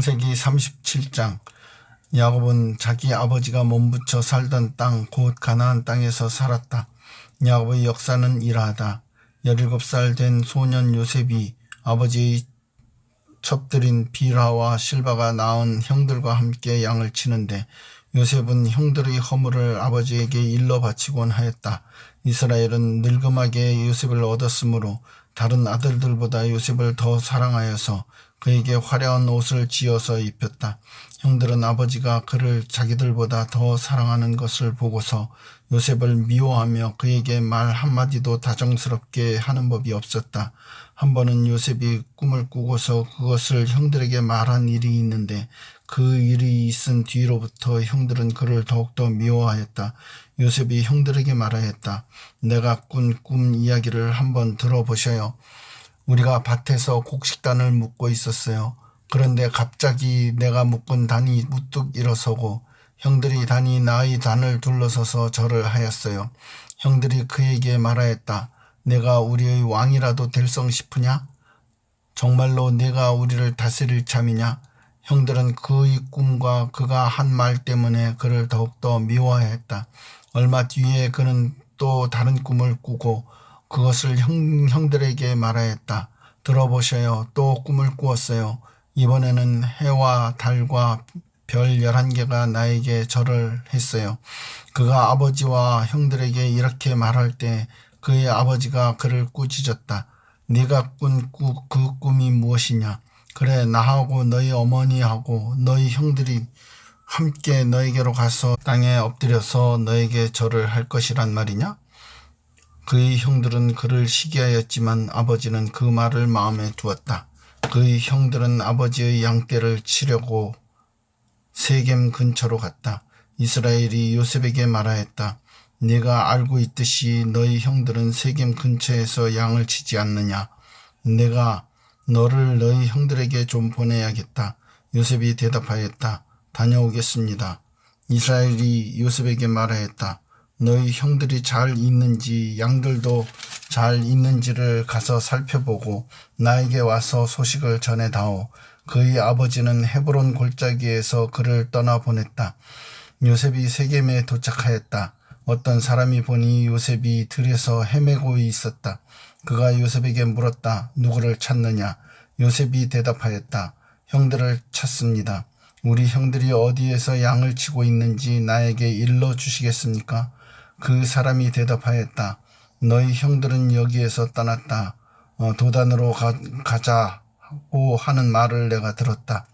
창세기 37장. 야곱은 자기 아버지가 몸부쳐 살던 땅 곧 가나안 땅에서 살았다. 야곱의 역사는 이러하다. 17살 된 소년 요셉이 아버지의 첩들인 빌하와 실바가 낳은 형들과 함께 양을 치는데 요셉은 형들의 허물을 아버지에게 일러 바치곤 하였다. 이스라엘은 늙음하게 요셉을 얻었으므로 다른 아들들보다 요셉을 더 사랑하여서 그에게 화려한 옷을 지어서 입혔다. 형들은 아버지가 그를 자기들보다 더 사랑하는 것을 보고서 요셉을 미워하며 그에게 말 한마디도 다정스럽게 하는 법이 없었다. 한 번은 요셉이 꿈을 꾸고서 그것을 형들에게 말한 일이 있는데 그 일이 있은 뒤로부터 형들은 그를 더욱더 미워하였다. 요셉이 형들에게 말하였다. 내가 꾼 꿈 이야기를 한번 들어보셔요. 우리가 밭에서 곡식단을 묶고 있었어요. 그런데 갑자기 내가 묶은 단이 우뚝 일어서고 형들이 단이 나의 단을 둘러서서 절을 하였어요. 형들이 그에게 말하였다. 내가 우리의 왕이라도 될성 싶으냐? 정말로 내가 우리를 다스릴 참이냐? 형들은 그의 꿈과 그가 한 말 때문에 그를 더욱더 미워했다. 얼마 뒤에 그는 또 다른 꿈을 꾸고 그것을 형들에게 말하였다. 들어보셔요. 또 꿈을 꾸었어요. 이번에는 해와 달과 별 11개가 나에게 절을 했어요. 그가 아버지와 형들에게 이렇게 말할 때 그의 아버지가 그를 꾸짖었다. 네가 꾼 그 꿈이 무엇이냐? 그래, 나하고 너희 어머니하고 너희 형들이 함께 너에게로 가서 땅에 엎드려서 너에게 절을 할 것이란 말이냐? 그의 형들은 그를 시기하였지만 아버지는 그 말을 마음에 두었다. 그의 형들은 아버지의 양떼를 치려고 세겜 근처로 갔다. 이스라엘이 요셉에게 말하였다. 네가 알고 있듯이 너희 형들은 세겜 근처에서 양을 치지 않느냐? 내가 너를 너희 형들에게 좀 보내야겠다. 요셉이 대답하였다. 다녀오겠습니다. 이스라엘이 요셉에게 말하였다. 너희 형들이 잘 있는지 양들도 잘 있는지를 가서 살펴보고 나에게 와서 소식을 전해다오. 그의 아버지는 헤브론 골짜기에서 그를 떠나보냈다. 요셉이 세겜에 도착하였다. 어떤 사람이 보니 요셉이 들에서 헤매고 있었다. 그가 요셉에게 물었다. 누구를 찾느냐? 요셉이 대답하였다. 형들을 찾습니다. 우리 형들이 어디에서 양을 치고 있는지 나에게 일러 주시겠습니까? 그 사람이 대답하였다. 너희 형들은 여기에서 떠났다. 도단으로 가자고 하는 말을 내가 들었다.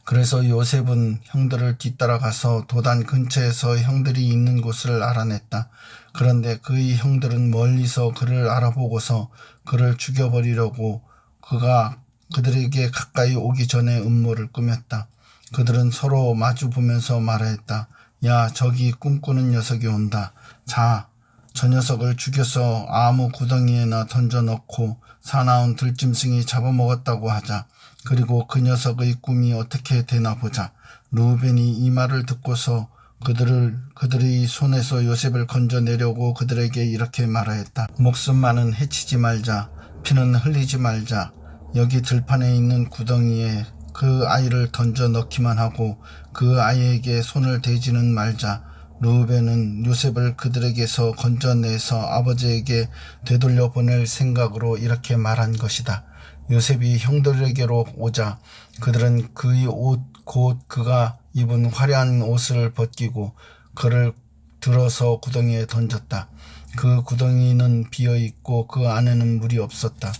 그래서 요셉은 형들을 뒤따라가서 도단 근처에서 형들이 있는 곳을 알아냈다. 그런데 그의 형들은 멀리서 그를 알아보고서 그를 죽여버리려고 그가 그들에게 가까이 오기 전에 음모를 꾸몄다. 그들은 서로 마주보면서 말하였다. 야, 저기 꿈꾸는 녀석이 온다. 자, 저 녀석을 죽여서 아무 구덩이에나 던져넣고 사나운 들짐승이 잡아먹었다고 하자. 그리고 그 녀석의 꿈이 어떻게 되나 보자. 르우벤이 이 말을 듣고서 그들의 손에서 요셉을 건져내려고 그들에게 이렇게 말하였다. 목숨만은 해치지 말자. 피는 흘리지 말자. 여기 들판에 있는 구덩이에 그 아이를 던져 넣기만 하고 그 아이에게 손을 대지는 말자. 르우벤은 요셉을 그들에게서 건져내서 아버지에게 되돌려 보낼 생각으로 이렇게 말한 것이다. 요셉이 형들에게로 오자 그들은 그의 옷 곧 그가 입은 화려한 옷을 벗기고 그를 들어서 구덩이에 던졌다. 그 구덩이는 비어있고 그 안에는 물이 없었다.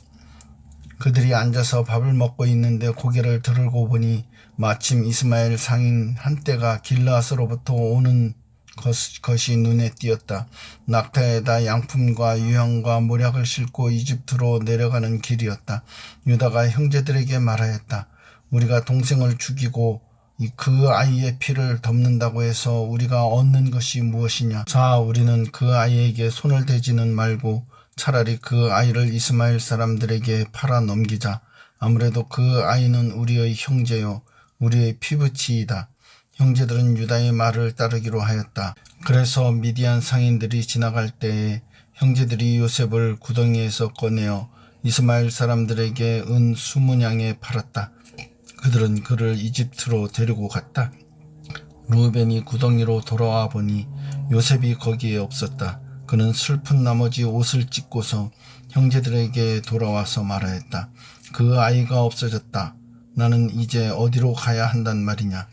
그들이 앉아서 밥을 먹고 있는데 고개를 들고 보니 마침 이스마엘 상인 한떼가 길르앗으로부터 오는 것이 눈에 띄었다. 낙타에다 양품과 유향과 모략을 싣고 이집트로 내려가는 길이었다. 유다가 형제들에게 말하였다. 우리가 동생을 죽이고 그 아이의 피를 덮는다고 해서 우리가 얻는 것이 무엇이냐? 자, 우리는 그 아이에게 손을 대지는 말고 차라리 그 아이를 이스마엘 사람들에게 팔아 넘기자. 아무래도 그 아이는 우리의 형제요 우리의 피부치이다. 형제들은 유다의 말을 따르기로 하였다. 그래서 미디안 상인들이 지나갈 때에 형제들이 요셉을 구덩이에서 꺼내어 이스마엘 사람들에게 은 20냥에 팔았다. 그들은 그를 이집트로 데리고 갔다. 루벤이 구덩이로 돌아와 보니 요셉이 거기에 없었다. 그는 슬픈 나머지 옷을 찢고서 형제들에게 돌아와서 말하였다. 그 아이가 없어졌다. 나는 이제 어디로 가야 한단 말이냐.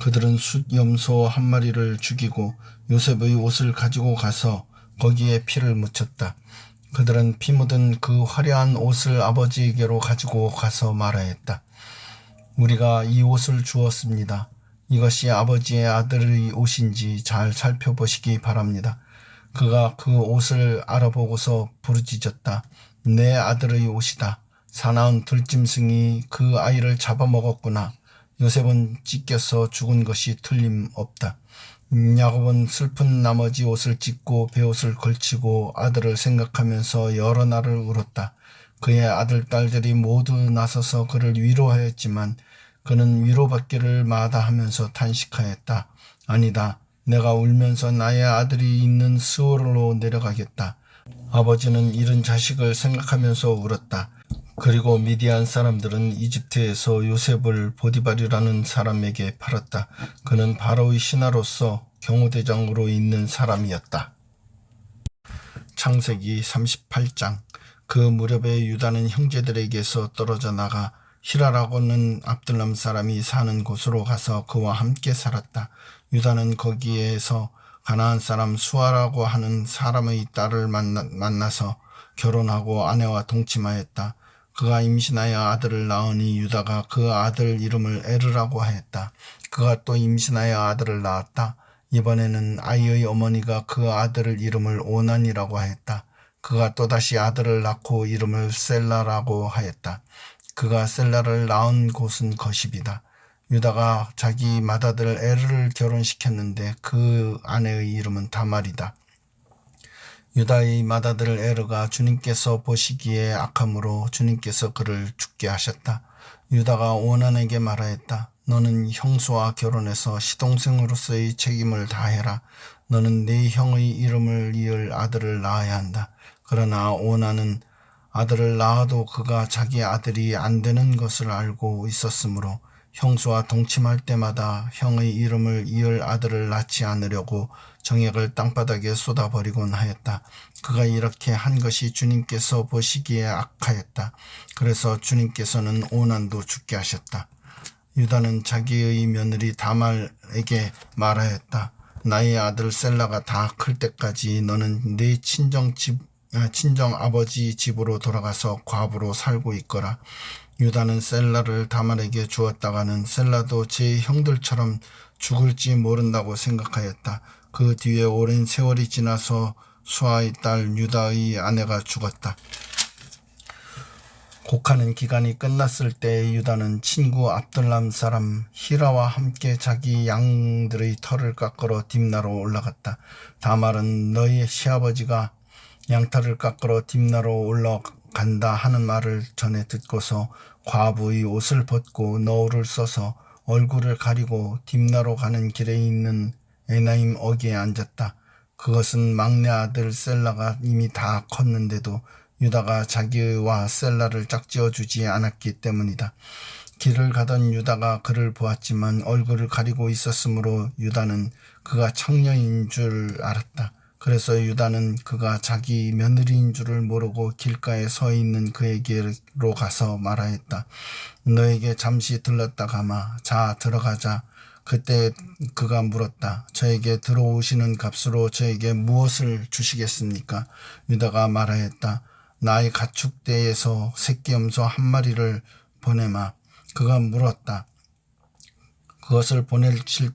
그들은 숫염소 한 마리를 죽이고 요셉의 옷을 가지고 가서 거기에 피를 묻혔다. 그들은 피 묻은 그 화려한 옷을 아버지에게로 가지고 가서 말하였다. 우리가 이 옷을 주었습니다. 이것이 아버지의 아들의 옷인지 잘 살펴보시기 바랍니다. 그가 그 옷을 알아보고서 부르짖었다. 내 아들의 옷이다. 사나운 들짐승이 그 아이를 잡아먹었구나. 요셉은 찢겨서 죽은 것이 틀림없다. 야곱은 슬픈 나머지 옷을 찢고 베옷을 걸치고 아들을 생각하면서 여러 날을 울었다. 그의 아들, 딸들이 모두 나서서 그를 위로하였지만 그는 위로받기를 마다하면서 탄식하였다. 아니다. 내가 울면서 나의 아들이 있는 스올로 내려가겠다. 아버지는 잃은 자식을 생각하면서 울었다. 그리고 미디안 사람들은 이집트에서 요셉을 보디발이라는 사람에게 팔았다. 그는 바로의 신하로서 경호대장으로 있는 사람이었다. 창세기 38장. 그 무렵에 유다는 형제들에게서 떨어져 나가 히라라고는 압둘람 사람이 사는 곳으로 가서 그와 함께 살았다. 유다는 거기에서 가나안 사람 수아라고 하는 사람의 딸을 만나서 결혼하고 아내와 동침하였다. 그가 임신하여 아들을 낳으니 유다가 그 아들 이름을 에르라고 하였다. 그가 또 임신하여 아들을 낳았다. 이번에는 아이의 어머니가 그 아들을 이름을 오난이라고 하였다. 그가 또다시 아들을 낳고 이름을 셀라라고 하였다. 그가 셀라를 낳은 곳은 거십이다. 유다가 자기 맏아들 에르를 결혼시켰는데 그 아내의 이름은 다말이다. 유다의 맏아들 에르가 주님께서 보시기에 악함으로 주님께서 그를 죽게 하셨다. 유다가 오난에게 말하였다. 너는 형수와 결혼해서 시동생으로서의 책임을 다해라. 너는 네 형의 이름을 이을 아들을 낳아야 한다. 그러나 오난은 아들을 낳아도 그가 자기 아들이 안 되는 것을 알고 있었으므로 형수와 동침할 때마다 형의 이름을 이을 아들을 낳지 않으려고 정액을 땅바닥에 쏟아버리곤 하였다. 그가 이렇게 한 것이 주님께서 보시기에 악하였다. 그래서 주님께서는 오난도 죽게 하셨다. 유다는 자기의 며느리 다말에게 말하였다. 나의 아들 셀라가 다 클 때까지 너는 네 친정 아버지 집으로 돌아가서 과부로 살고 있거라. 유다는 셀라를 다말에게 주었다가는 셀라도 제 형들처럼 죽을지 모른다고 생각하였다. 그 뒤에 오랜 세월이 지나서 수아의 딸 유다의 아내가 죽었다. 곡하는 기간이 끝났을 때 유다는 친구 압둘람 사람 히라와 함께 자기 양들의 털을 깎으러 딥나로 올라갔다. 다말은 너희 시아버지가 양털을 깎으러 딥나로 올라간다 하는 말을 전해 듣고서 과부의 옷을 벗고 너울을 써서 얼굴을 가리고 딥나로 가는 길에 있는 에나임 어귀에 앉았다. 그것은 막내 아들 셀라가 이미 다 컸는데도 유다가 자기와 셀라를 짝지어 주지 않았기 때문이다. 길을 가던 유다가 그를 보았지만 얼굴을 가리고 있었으므로 유다는 그가 창녀인 줄 알았다. 그래서 유다는 그가 자기 며느리인 줄을 모르고 길가에 서 있는 그에게로 가서 말하였다. 너에게 잠시 들렀다 가마. 자, 들어가자. 그때 그가 물었다. 저에게 들어오시는 값으로 저에게 무엇을 주시겠습니까? 유다가 말하였다. 나의 가축대에서 새끼염소 한 마리를 보내마. 그가 물었다. 그것을 보내실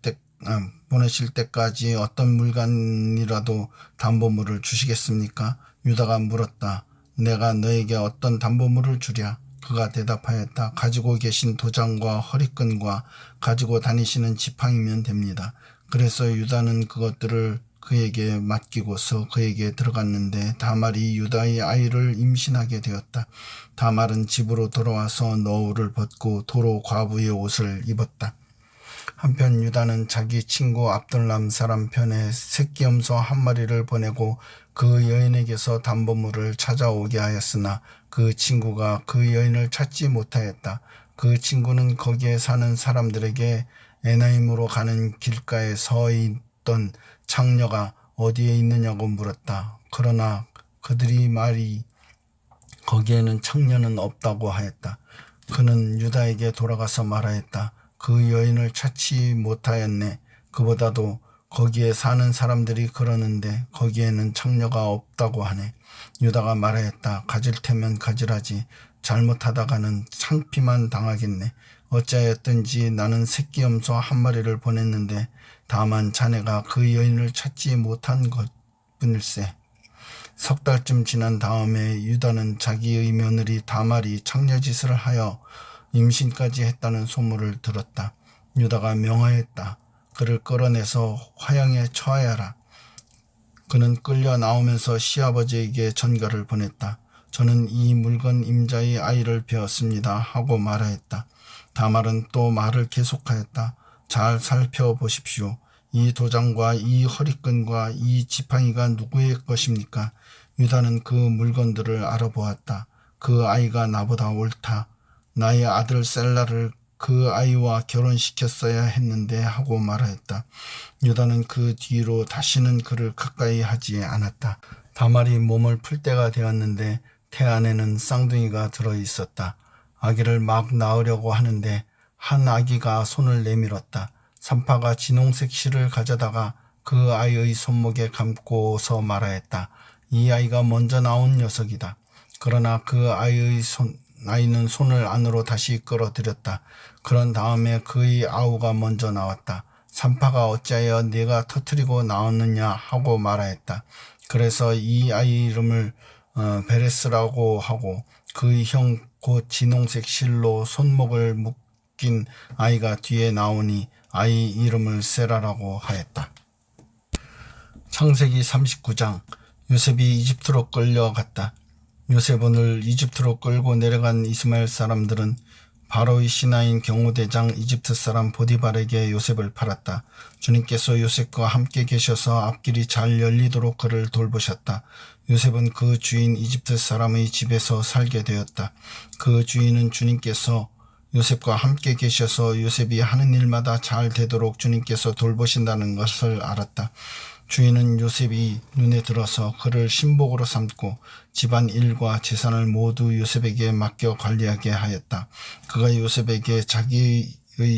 때까지 어떤 물건이라도 담보물을 주시겠습니까? 유다가 물었다. 내가 너에게 어떤 담보물을 주랴? 그가 대답하였다. 가지고 계신 도장과 허리끈과 가지고 다니시는 지팡이면 됩니다. 그래서 유다는 그것들을 그에게 맡기고서 그에게 들어갔는데 다말이 유다의 아이를 임신하게 되었다. 다말은 집으로 돌아와서 너울을 벗고 도로 과부의 옷을 입었다. 한편 유다는 자기 친구 압둘람 사람 편에 새끼염소 한 마리를 보내고 그 여인에게서 담보물을 찾아오게 하였으나 그 친구가 그 여인을 찾지 못하였다. 그 친구는 거기에 사는 사람들에게 에나임으로 가는 길가에 서 있던 창녀가 어디에 있느냐고 물었다. 그러나 그들이 말이 거기에는 창녀는 없다고 하였다. 그는 유다에게 돌아가서 말하였다. 그 여인을 찾지 못하였네. 그보다도 거기에 사는 사람들이 그러는데 거기에는 창녀가 없다고 하네. 유다가 말하였다. 가질 테면 가지라지. 잘못하다가는 창피만 당하겠네. 어찌하였든지 나는 새끼 염소 한 마리를 보냈는데 다만 자네가 그 여인을 찾지 못한 것뿐일세. 석 달쯤 지난 다음에 유다는 자기의 며느리 다말이 창녀짓을 하여 임신까지 했다는 소문을 들었다. 유다가 명하였다. 그를 끌어내서 화형에 처하여라. 그는 끌려 나오면서 시아버지에게 전가를 보냈다. 저는 이 물건 임자의 아이를 베었습니다 하고 말하였다. 다말은 또 말을 계속하였다. 잘 살펴보십시오. 이 도장과 이 허리끈과 이 지팡이가 누구의 것입니까? 유다는 그 물건들을 알아보았다. 그 아이가 나보다 옳다. 나의 아들 셀라를 그 아이와 결혼시켰어야 했는데 하고 말하였다. 유다는 그 뒤로 다시는 그를 가까이 하지 않았다. 다말이 몸을 풀 때가 되었는데 태 안에는 쌍둥이가 들어있었다. 아기를 막 낳으려고 하는데 한 아기가 손을 내밀었다. 산파가 진홍색 실을 가져다가 그 아이의 손목에 감고서 말하였다. 이 아이가 먼저 나온 녀석이다. 그러나 그 아이는 손을 안으로 다시 끌어들였다. 그런 다음에 그의 아우가 먼저 나왔다. 산파가 어찌하여 네가 터뜨리고 나왔느냐 하고 말하였다. 그래서 이 아이 이름을 베레스라고 하고 그의 형 곧 진홍색 실로 손목을 묶인 아이가 뒤에 나오니 아이 이름을 세라라고 하였다. 창세기 39장. 요셉이 이집트로 끌려갔다. 요셉을 이집트로 끌고 내려간 이스마엘 사람들은 바로의 신하인 경호대장 이집트 사람 보디발에게 요셉을 팔았다. 주님께서 요셉과 함께 계셔서 앞길이 잘 열리도록 그를 돌보셨다. 요셉은 그 주인 이집트 사람의 집에서 살게 되었다. 그 주인은 주님께서 요셉과 함께 계셔서 요셉이 하는 일마다 잘 되도록 주님께서 돌보신다는 것을 알았다. 주인은 요셉이 눈에 들어서 그를 신복으로 삼고 집안 일과 재산을 모두 요셉에게 맡겨 관리하게 하였다. 그가 요셉에게 자기의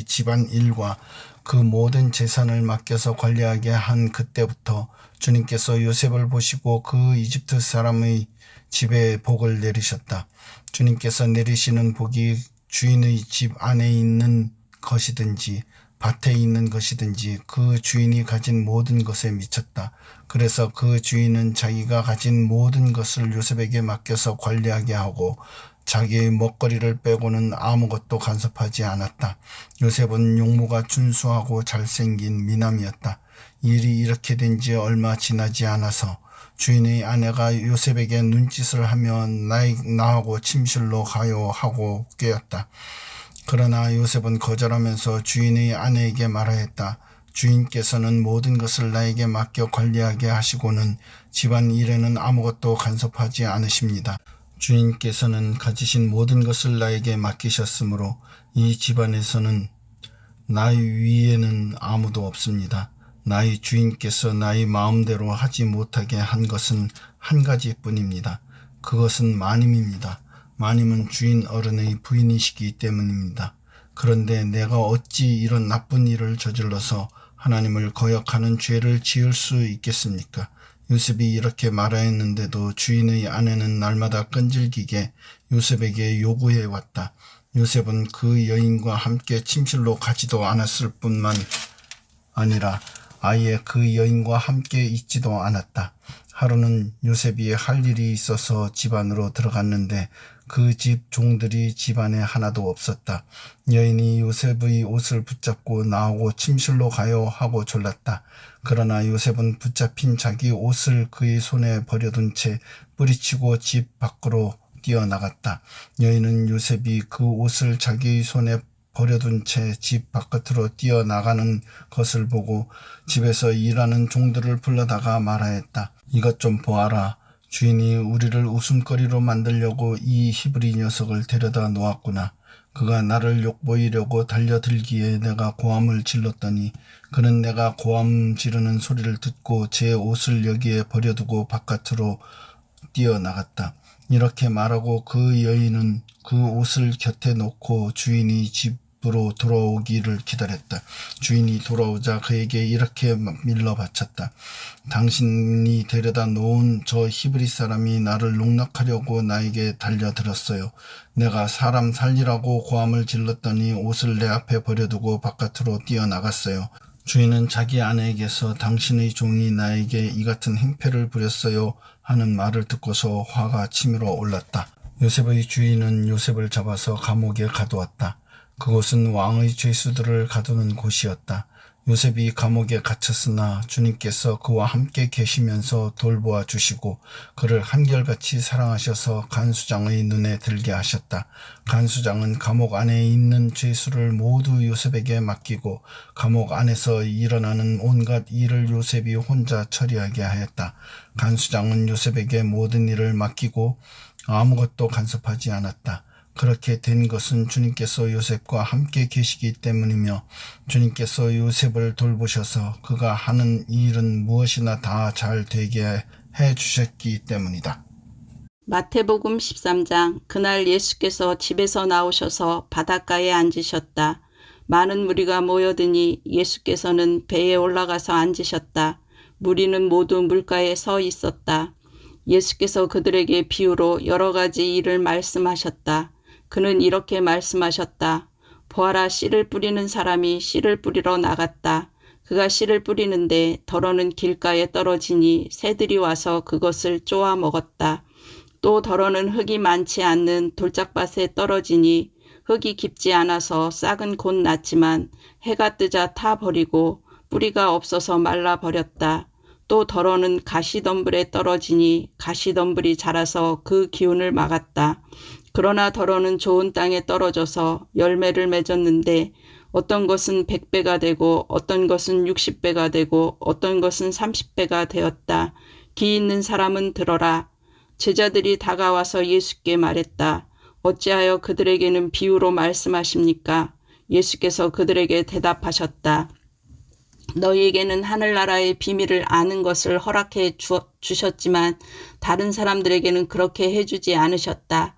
집안 일과 그 모든 재산을 맡겨서 관리하게 한 그때부터 주님께서 요셉을 보시고 그 이집트 사람의 집에 복을 내리셨다. 주님께서 내리시는 복이 주인의 집 안에 있는 것이든지 밭에 있는 것이든지 그 주인이 가진 모든 것에 미쳤다. 그래서 그 주인은 자기가 가진 모든 것을 요셉에게 맡겨서 관리하게 하고 자기의 먹거리를 빼고는 아무것도 간섭하지 않았다. 요셉은 용모가 준수하고 잘생긴 미남이었다. 일이 이렇게 된 지 얼마 지나지 않아서 주인의 아내가 요셉에게 눈짓을 하며 나하고 침실로 가요 하고 꾀었다. 그러나 요셉은 거절하면서 주인의 아내에게 말하였다. 주인께서는 모든 것을 나에게 맡겨 관리하게 하시고는 집안 일에는 아무것도 간섭하지 않으십니다. 주인께서는 가지신 모든 것을 나에게 맡기셨으므로 이 집안에서는 나의 위에는 아무도 없습니다. 나의 주인께서 나의 마음대로 하지 못하게 한 것은 한 가지뿐입니다. 그것은 마님입니다. 마님은 주인 어른의 부인이시기 때문입니다. 그런데 내가 어찌 이런 나쁜 일을 저질러서 하나님을 거역하는 죄를 지을 수 있겠습니까? 요셉이 이렇게 말하였는데도 주인의 아내는 날마다 끈질기게 요셉에게 요구해 왔다. 요셉은 그 여인과 함께 침실로 가지도 않았을 뿐만 아니라 아예 그 여인과 함께 있지도 않았다. 하루는 요셉이 할 일이 있어서 집 안으로 들어갔는데 그 집 종들이 집안에 하나도 없었다. 여인이 요셉의 옷을 붙잡고 나오고 침실로 가요 하고 졸랐다. 그러나 요셉은 붙잡힌 자기 옷을 그의 손에 버려둔 채 뿌리치고 집 밖으로 뛰어나갔다. 여인은 요셉이 그 옷을 자기의 손에 버려둔 채 집 바깥으로 뛰어나가는 것을 보고 집에서 일하는 종들을 불러다가 말하였다. 이것 좀 보아라. 주인이 우리를 웃음거리로 만들려고 이 히브리 녀석을 데려다 놓았구나. 그가 나를 욕보이려고 달려들기에 내가 고함을 질렀더니 그는 내가 고함 지르는 소리를 듣고 제 옷을 여기에 버려두고 바깥으로 뛰어나갔다. 이렇게 말하고 그 여인은 그 옷을 곁에 놓고 주인이 집으로 돌아오기를 기다렸다. 주인이 돌아오자 그에게 이렇게 밀러 바쳤다. 당신이 데려다 놓은 저 히브리 사람이 나를 농락하려고 나에게 달려들었어요. 내가 사람 살리라고 고함을 질렀더니 옷을 내 앞에 버려두고 바깥으로 뛰어나갔어요. 주인은 자기 아내에게서 당신의 종이 나에게 이 같은 행패를 부렸어요 하는 말을 듣고서 화가 치밀어 올랐다. 요셉의 주인은 요셉을 잡아서 감옥에 가두었다. 그곳은 왕의 죄수들을 가두는 곳이었다. 요셉이 감옥에 갇혔으나 주님께서 그와 함께 계시면서 돌보아 주시고 그를 한결같이 사랑하셔서 간수장의 눈에 들게 하셨다. 간수장은 감옥 안에 있는 죄수를 모두 요셉에게 맡기고 감옥 안에서 일어나는 온갖 일을 요셉이 혼자 처리하게 하였다. 간수장은 요셉에게 모든 일을 맡기고 아무것도 간섭하지 않았다. 그렇게 된 것은 주님께서 요셉과 함께 계시기 때문이며 주님께서 요셉을 돌보셔서 그가 하는 일은 무엇이나 다 잘 되게 해주셨기 때문이다. 마태복음 13장. 그날 예수께서 집에서 나오셔서 바닷가에 앉으셨다. 많은 무리가 모여드니 예수께서는 배에 올라가서 앉으셨다. 무리는 모두 물가에 서 있었다. 예수께서 그들에게 비유로 여러 가지 일을 말씀하셨다. 그는 이렇게 말씀하셨다. 보아라, 씨를 뿌리는 사람이 씨를 뿌리러 나갔다. 그가 씨를 뿌리는데 덜어는 길가에 떨어지니 새들이 와서 그것을 쪼아 먹었다. 또 덜어는 흙이 많지 않는 돌짝밭에 떨어지니 흙이 깊지 않아서 싹은 곧 났지만 해가 뜨자 타버리고 뿌리가 없어서 말라버렸다. 또 덜어는 가시덤불에 떨어지니 가시덤불이 자라서 그 기운을 막았다. 그러나 덜어는 좋은 땅에 떨어져서 열매를 맺었는데 어떤 것은 100배가 되고 어떤 것은 60배가 되고 어떤 것은 30배가 되었다. 귀 있는 사람은 들어라. 제자들이 다가와서 예수께 말했다. 어찌하여 그들에게는 비유로 말씀하십니까? 예수께서 그들에게 대답하셨다. 너희에게는 하늘나라의 비밀을 아는 것을 허락해 주셨지만 다른 사람들에게는 그렇게 해주지 않으셨다.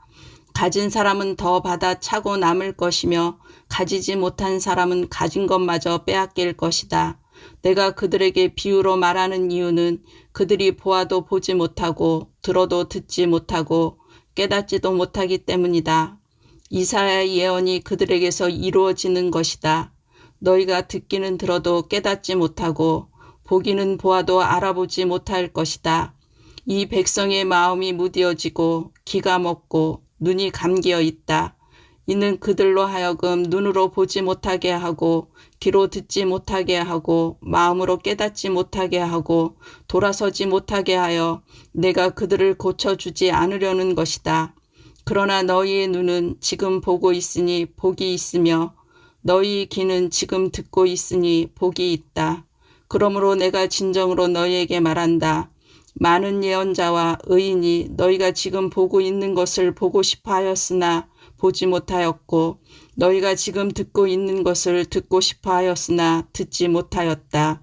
가진 사람은 더 받아 차고 남을 것이며 가지지 못한 사람은 가진 것마저 빼앗길 것이다. 내가 그들에게 비유로 말하는 이유는 그들이 보아도 보지 못하고 들어도 듣지 못하고 깨닫지도 못하기 때문이다. 이사야의 예언이 그들에게서 이루어지는 것이다. 너희가 듣기는 들어도 깨닫지 못하고 보기는 보아도 알아보지 못할 것이다. 이 백성의 마음이 무디어지고 귀가 먹고 눈이 감기어 있다. 이는 그들로 하여금 눈으로 보지 못하게 하고 귀로 듣지 못하게 하고 마음으로 깨닫지 못하게 하고 돌아서지 못하게 하여 내가 그들을 고쳐주지 않으려는 것이다. 그러나 너희의 눈은 지금 보고 있으니 복이 있으며 너희 귀는 지금 듣고 있으니 복이 있다. 그러므로 내가 진정으로 너희에게 말한다. 많은 예언자와 의인이 너희가 지금 보고 있는 것을 보고 싶어 하였으나 보지 못하였고 너희가 지금 듣고 있는 것을 듣고 싶어 하였으나 듣지 못하였다.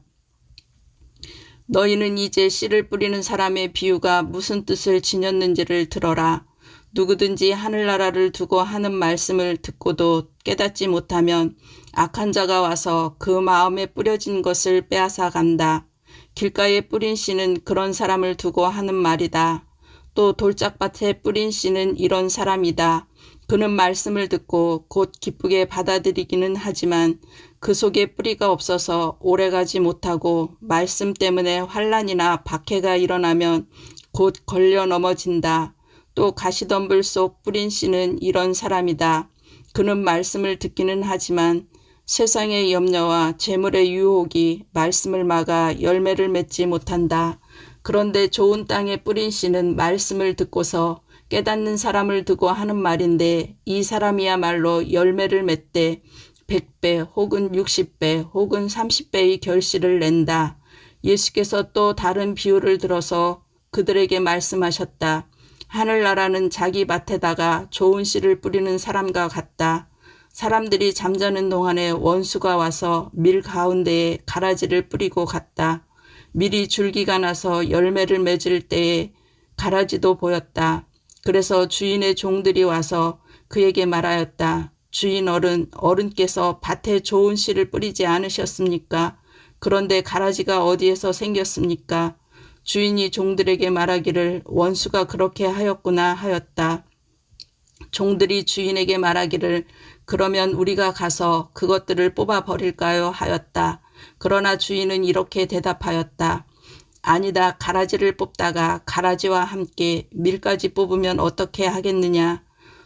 너희는 이제 씨를 뿌리는 사람의 비유가 무슨 뜻을 지녔는지를 들어라. 누구든지 하늘나라를 두고 하는 말씀을 듣고도 깨닫지 못하면 악한 자가 와서 그 마음에 뿌려진 것을 빼앗아 간다. 길가에 뿌린 씨는 그런 사람을 두고 하는 말이다. 또 돌짝밭에 뿌린 씨는 이런 사람이다. 그는 말씀을 듣고 곧 기쁘게 받아들이기는 하지만 그 속에 뿌리가 없어서 오래가지 못하고 말씀 때문에 환난이나 박해가 일어나면 곧 걸려 넘어진다. 또 가시덤불 속 뿌린 씨는 이런 사람이다. 그는 말씀을 듣기는 하지만 세상의 염려와 재물의 유혹이 말씀을 막아 열매를 맺지 못한다. 그런데 좋은 땅에 뿌린 씨는 말씀을 듣고서 깨닫는 사람을 두고 하는 말인데 이 사람이야말로 열매를 맺되 100배 혹은 60배 혹은 30배의 결실을 낸다. 예수께서 또 다른 비유를 들어서 그들에게 말씀하셨다. 하늘나라는 자기 밭에다가 좋은 씨를 뿌리는 사람과 같다. 사람들이 잠자는 동안에 원수가 와서 밀 가운데에 가라지를 뿌리고 갔다. 밀이 줄기가 나서 열매를 맺을 때에 가라지도 보였다. 그래서 주인의 종들이 와서 그에게 말하였다. 주인 어른께서 밭에 좋은 씨를 뿌리지 않으셨습니까? 그런데 가라지가 어디에서 생겼습니까? 주인이 종들에게 말하기를 원수가 그렇게 하였구나 하였다. 종들이 주인에게 말하기를 그러면 우리가 가서 그것들을 뽑아 버릴까요? 하였다. 그러나 주인은 이렇게 대답하였다. 아니다. 가라지를 뽑다가 가라지와 함께 밀까지 뽑으면 어떻게 하겠느냐?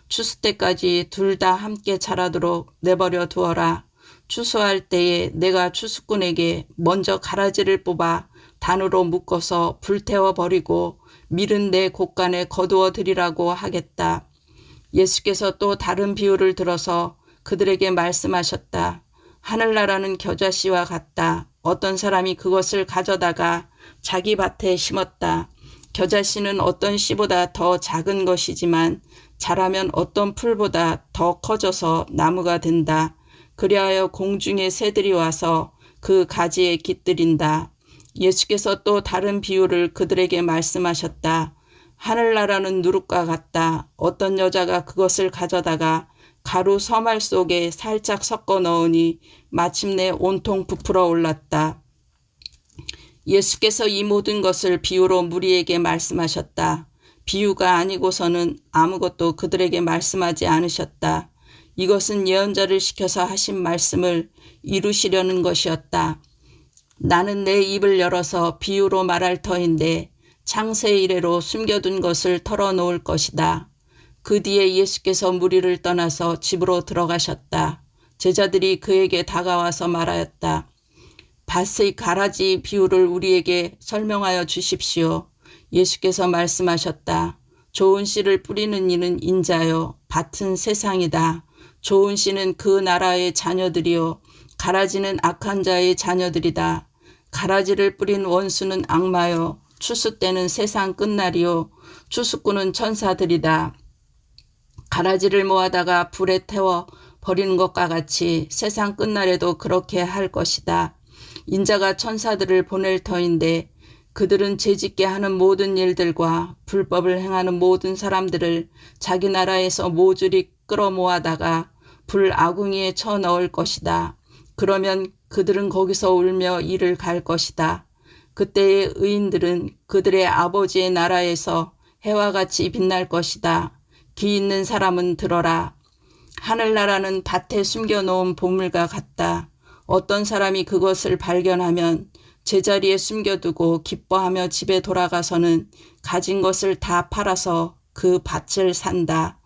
추수 때까지 둘 다 함께 자라도록 내버려 두어라. 추수할 때에 내가 추수꾼에게 먼저 가라지를 뽑아 단으로 묶어서 불태워 버리고 밀은 내 곳간에 거두어 드리라고 하겠다. 예수께서 또 다른 비유를 들어서 그들에게 말씀하셨다. 하늘나라는 겨자씨와 같다. 어떤 사람이 그것을 가져다가 자기 밭에 심었다. 겨자씨는 어떤 씨보다 더 작은 것이지만 자라면 어떤 풀보다 더 커져서 나무가 된다. 그리하여 공중의 새들이 와서 그 가지에 깃들인다. 예수께서 또 다른 비유를 그들에게 말씀하셨다. 하늘나라는 누룩과 같다. 어떤 여자가 그것을 가져다가 가루 서말 속에 살짝 섞어 넣으니 마침내 온통 부풀어 올랐다. 예수께서 이 모든 것을 비유로 무리에게 말씀하셨다. 비유가 아니고서는 아무것도 그들에게 말씀하지 않으셨다. 이것은 예언자를 시켜서 하신 말씀을 이루시려는 것이었다. 나는 내 입을 열어서 비유로 말할 터인데 창세 이래로 숨겨둔 것을 털어놓을 것이다. 그 뒤에 예수께서 무리를 떠나서 집으로 들어가셨다. 제자들이 그에게 다가와서 말하였다. 밭의 가라지 비유를 우리에게 설명하여 주십시오. 예수께서 말씀하셨다. 좋은 씨를 뿌리는 이는 인자요 밭은 세상이다. 좋은 씨는 그 나라의 자녀들이요 가라지는 악한 자의 자녀들이다. 가라지를 뿌린 원수는 악마요 추수 때는 세상 끝날이요 추수꾼은 천사들이다. 가라지를 모아다가 불에 태워 버리는 것과 같이 세상 끝날에도 그렇게 할 것이다. 인자가 천사들을 보낼 터인데 그들은 죄짓게 하는 모든 일들과 불법을 행하는 모든 사람들을 자기 나라에서 모조리 끌어모아다가 불 아궁이에 쳐넣을 것이다. 그러면 그들은 거기서 울며 이를 갈 것이다. 그때의 의인들은 그들의 아버지의 나라에서 해와 같이 빛날 것이다. 귀 있는 사람은 들어라. 하늘나라는 밭에 숨겨놓은 보물과 같다. 어떤 사람이 그것을 발견하면 제자리에 숨겨두고 기뻐하며 집에 돌아가서는 가진 것을 다 팔아서 그 밭을 산다.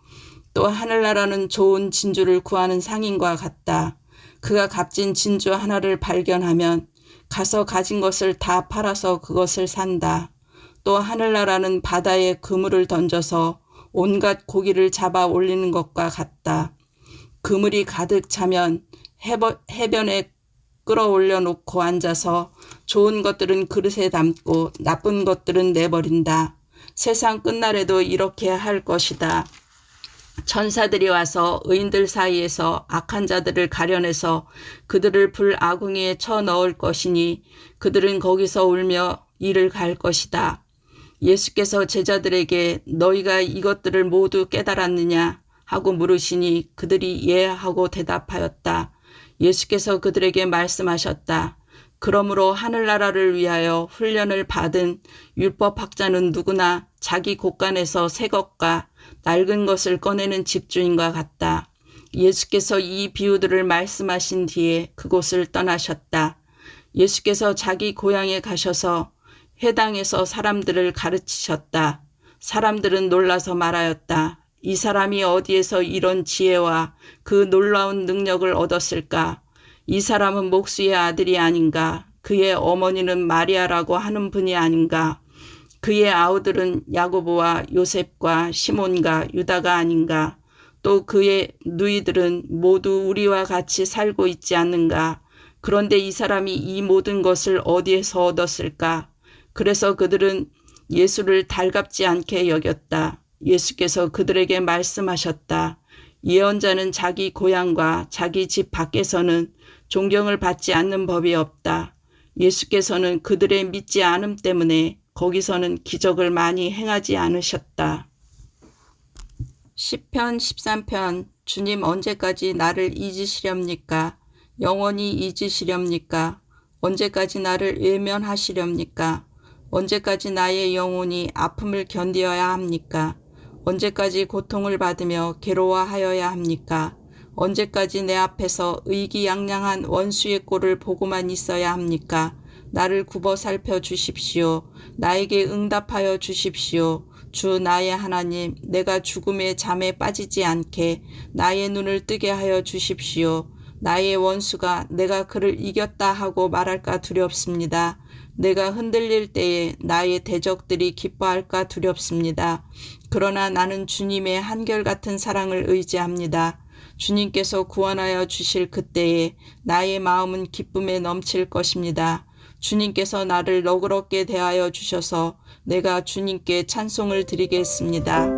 또 하늘나라는 좋은 진주를 구하는 상인과 같다. 그가 값진 진주 하나를 발견하면 가서 가진 것을 다 팔아서 그것을 산다. 또 하늘나라는 바다에 그물을 던져서 온갖 고기를 잡아 올리는 것과 같다. 그물이 가득 차면 해변에 끌어올려 놓고 앉아서 좋은 것들은 그릇에 담고 나쁜 것들은 내버린다. 세상 끝날에도 이렇게 할 것이다. 천사들이 와서 의인들 사이에서 악한 자들을 가려내서 그들을 불 아궁이에 쳐 넣을 것이니 그들은 거기서 울며 이를 갈 것이다. 예수께서 제자들에게 너희가 이것들을 모두 깨달았느냐 하고 물으시니 그들이 예 하고 대답하였다. 예수께서 그들에게 말씀하셨다. 그러므로 하늘나라를 위하여 훈련을 받은 율법학자는 누구나 자기 곳간에서 새 것과 낡은 것을 꺼내는 집주인과 같다. 예수께서 이 비유들을 말씀하신 뒤에 그곳을 떠나셨다. 예수께서 자기 고향에 가셔서 회당에서 사람들을 가르치셨다. 사람들은 놀라서 말하였다. 이 사람이 어디에서 이런 지혜와 그 놀라운 능력을 얻었을까? 이 사람은 목수의 아들이 아닌가? 그의 어머니는 마리아라고 하는 분이 아닌가? 그의 아우들은 야고보와 요셉과 시몬과 유다가 아닌가? 또 그의 누이들은 모두 우리와 같이 살고 있지 않는가? 그런데 이 사람이 이 모든 것을 어디에서 얻었을까? 그래서 그들은 예수를 달갑지 않게 여겼다. 예수께서 그들에게 말씀하셨다. 예언자는 자기 고향과 자기 집 밖에서는 존경을 받지 않는 법이 없다. 예수께서는 그들의 믿지 않음 때문에 거기서는 기적을 많이 행하지 않으셨다. 시편 13편. 주님 언제까지 나를 잊으시렵니까? 영원히 잊으시렵니까? 언제까지 나를 외면하시렵니까? 언제까지 나의 영혼이 아픔을 견디어야 합니까? 언제까지 고통을 받으며 괴로워하여야 합니까? 언제까지 내 앞에서 의기양양한 원수의 꼴을 보고만 있어야 합니까? 나를 굽어 살펴 주십시오. 나에게 응답하여 주십시오. 주 나의 하나님, 내가 죽음의 잠에 빠지지 않게 나의 눈을 뜨게 하여 주십시오. 나의 원수가 내가 그를 이겼다 하고 말할까 두렵습니다. 내가 흔들릴 때에 나의 대적들이 기뻐할까 두렵습니다. 그러나 나는 주님의 한결같은 사랑을 의지합니다. 주님께서 구원하여 주실 그때에 나의 마음은 기쁨에 넘칠 것입니다. 주님께서 나를 너그럽게 대하여 주셔서 내가 주님께 찬송을 드리겠습니다.